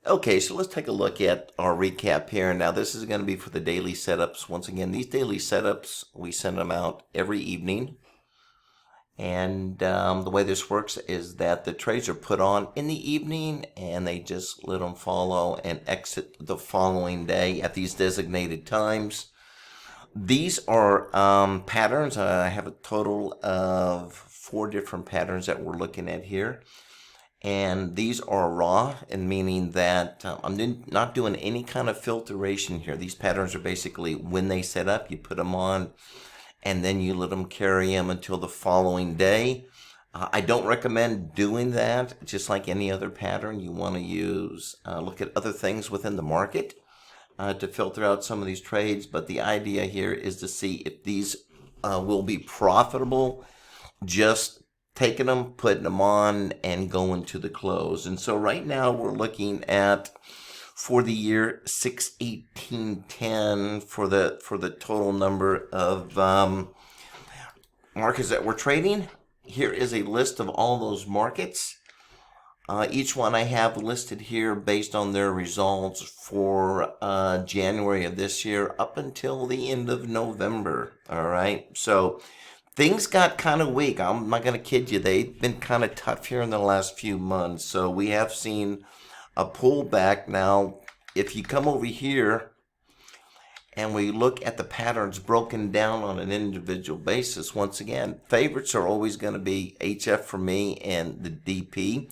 Okay, so let's take a look at our recap here. Now, this is going to be for the daily setups. Once again, these daily setups, we send them out every evening. And the way this works is that the trades are put on in the evening and they just let them follow and exit the following day at these designated times. These are patterns. I have a total of 4 different patterns that we're looking at here. And these are raw, and meaning that I'm not doing any kind of filtration here. These patterns are basically when they set up, you put them on, and then you let them carry them until the following day. I don't recommend doing that. Just like any other pattern, you want to use look at other things within the market to filter out some of these trades. But the idea here is to see if these will be profitable. Just taking them, putting them on, and going to the close. And so right now we're looking at for the year 61810 for the total number of markets that we're trading. Here is a list of all those markets. Each one I have listed here based on their results for January of this year up until the end of November. All right, so things got kind of weak. I'm not going to kid you. They've been kind of tough here in the last few months. So we have seen a pullback. Now, if you come over here and we look at the patterns broken down on an individual basis, once again, favorites are always going to be HF for me and the DP.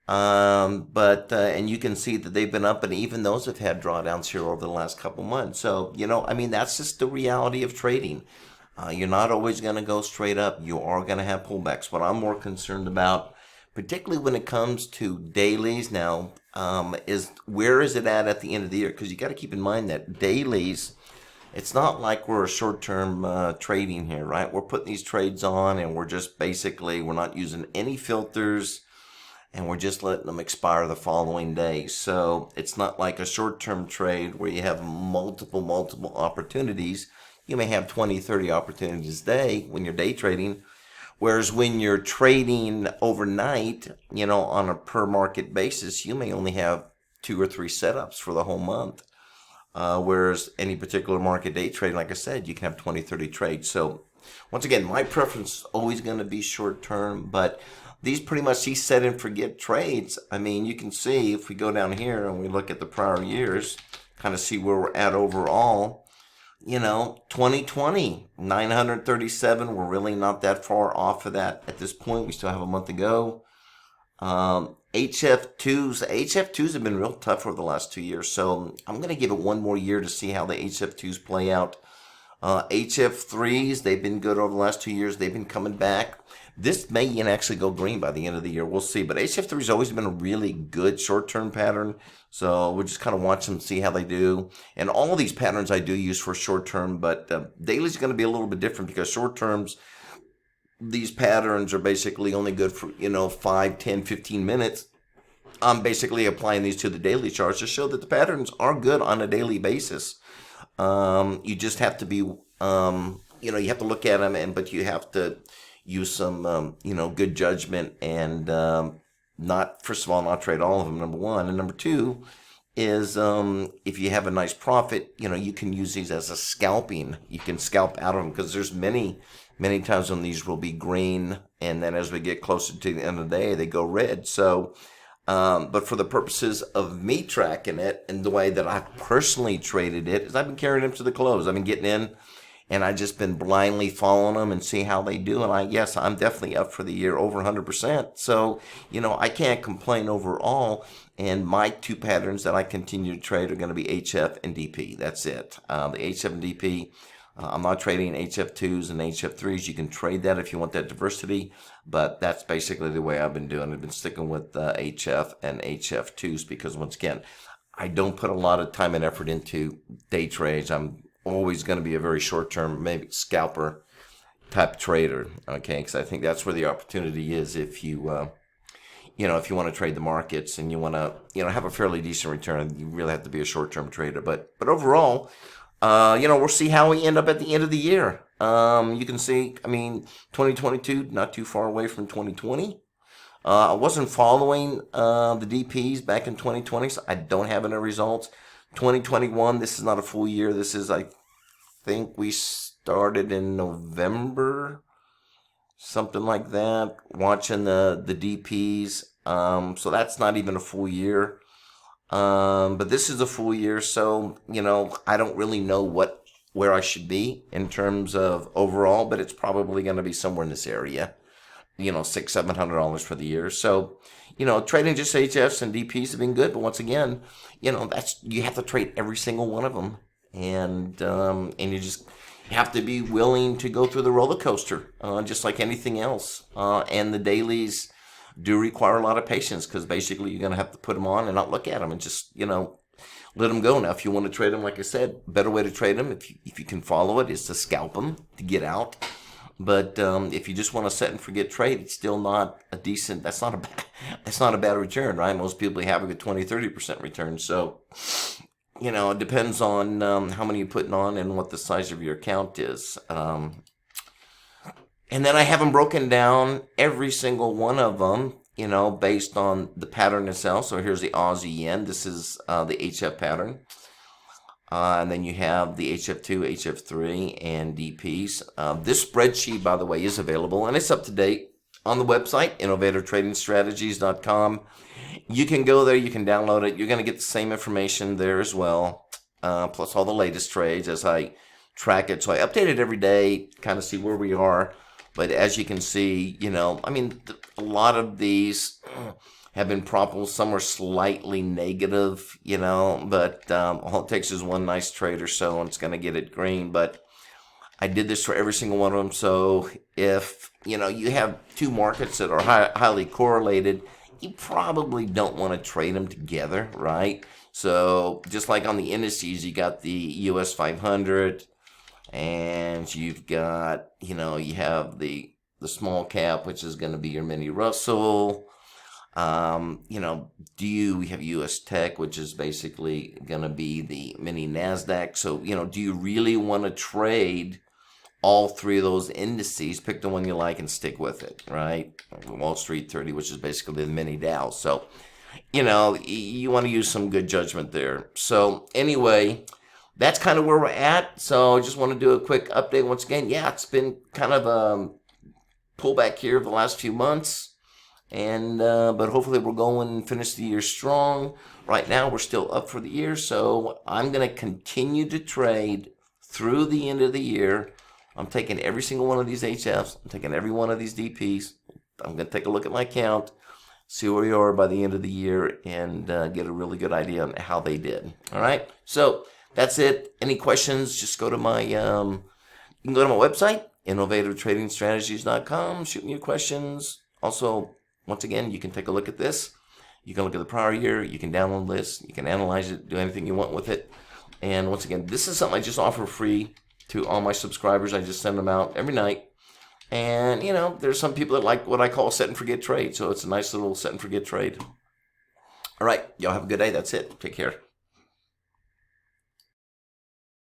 And you can see that they've been up, and even those have had drawdowns here over the last couple months. So, I mean, that's just the reality of trading. You're not always going to go straight up. You are going to have pullbacks. What I'm more concerned about, particularly when it comes to dailies now, is where is it at the end of the year? Because you got to keep in mind that dailies, it's not like we're a short-term trading here, right? We're putting these trades on, and we're just basically, we're not using any filters, and we're just letting them expire the following day. So it's not like a short-term trade where you have multiple opportunities. You may have 20, 30 opportunities a day when you're day trading. Whereas when you're trading overnight, on a per market basis, you may only have 2 or 3 setups for the whole month. Whereas any particular market day trade, like I said, you can have 20, 30 trades. So once again, my preference is always going to be short term, but these set and forget trades. I mean, you can see if we go down here and we look at the prior years, kind of see where we're at overall. 2020, 937. We're really not that far off of that at this point. We still have a month to go. HF2s have been real tough over the last 2 years. So I'm going to give it one more year to see how the HF2s play out. HF3s, they've been good over the last 2 years. They've been coming back. This may actually go green by the end of the year. We'll see. But HF3 has always been a really good short-term pattern. So we'll just kind of watch them, see how they do. And all of these patterns I do use for short-term. But daily is going to be a little bit different because short-terms, these patterns are basically only good for, 5, 10, 15 minutes. I'm basically applying these to the daily charts to show that the patterns are good on a daily basis. You just have to be, you have to look at them, but you have to use some, good judgment and first of all, not trade all of them, number one. And number two is if you have a nice profit, you can use these as a scalping. You can scalp out of them because there's many times when these will be green, and then as we get closer to the end of the day, they go red. So, but for the purposes of me tracking it and the way that I've personally traded it, is I've been carrying them to the close. I've been getting in, and I've just been blindly following them and see how they do. And I'm definitely up for the year over 100%. So, I can't complain overall. And my 2 patterns that I continue to trade are going to be HF and DP. That's it. The HF and DP. I'm not trading HF2s and HF3s. You can trade that if you want that diversity, but that's basically the way I've been doing. I've been sticking with HF and HF2s because, once again, I don't put a lot of time and effort into day trades. I'm always going to be a very short-term, maybe scalper type trader, okay? Because I think that's where the opportunity is if you, if you want to trade the markets and you want to, have a fairly decent return, you really have to be a short-term trader. But overall, we'll see how we end up at the end of the year. You can see, 2022, not too far away from 2020. I wasn't following the DPs back in 2020, so I don't have any results. 2021, this is not a full year. This is, I think we started in November, something like that, watching the DPs. So that's not even a full year. But this is a full year, so I don't really know where I should be in terms of overall, but it's probably going to be somewhere in this area. $600-700 for the year. So, trading just HFs and DPs have been good, but once again, you have to trade every single one of them, and you have to be willing to go through the roller coaster, just like anything else. And the dailies do require a lot of patience, because basically you're going to have to put them on and not look at them and just, let them go. Now, if you want to trade them, like I said, better way to trade them, if you can follow it, is to scalp them to get out. But if you just want to set and forget trade, it's still not a decent, that's not a bad return, right? Most people have a good 20-30% return. So, it depends on how many you're putting on and what the size of your account is. And then I have them broken down, every single one of them, based on the pattern itself. So here's the Aussie yen. This is the HF pattern. And then you have the HF2, HF3, and DPs. This spreadsheet, by the way, is available, and it's up to date on the website, innovatortradingstrategies.com. You can go there, you can download it. You're going to get the same information there as well, plus all the latest trades as I track it. So I update it every day, kind of see where we are. But as you can see, a lot of these have been profitable. Some are slightly negative, but all it takes is one nice trade or so, and it's going to get it green. But I did this for every single one of them. So if, you have two markets that are highly correlated, you probably don't want to trade them together, right? So just like on the indices, you got the US 500, and you've got, you have the small cap, which is going to be your mini Russell. We have US Tech, which is basically going to be the mini NASDAQ. So, do you really want to trade all three of those indices? Pick the one you like and stick with it, right? Wall Street 30, which is basically the mini Dow. So, you want to use some good judgment there. So anyway, that's kind of where we're at. So I just want to do a quick update once again. Yeah, it's been kind of a pullback here the last few months. And but hopefully we're going and finish the year strong. Right now we're still up for the year, so I'm going to continue to trade through the end of the year. I'm taking every single one of these HFs. I'm taking every one of these DPs. I'm going to take a look at my account, see where we are by the end of the year, and get a really good idea on how they did. All right, so that's it. Any questions? Just go to my you can go to my website, innovatortradingstrategies.com. Shoot me your questions. Also, once again, you can take a look at this. You can look at the prior year. You can download this. You can analyze it, do anything you want with it. And once again, this is something I just offer free to all my subscribers. I just send them out every night. And, there's some people that like what I call set and forget trade. So it's a nice little set and forget trade. All right. Y'all have a good day. That's it. Take care.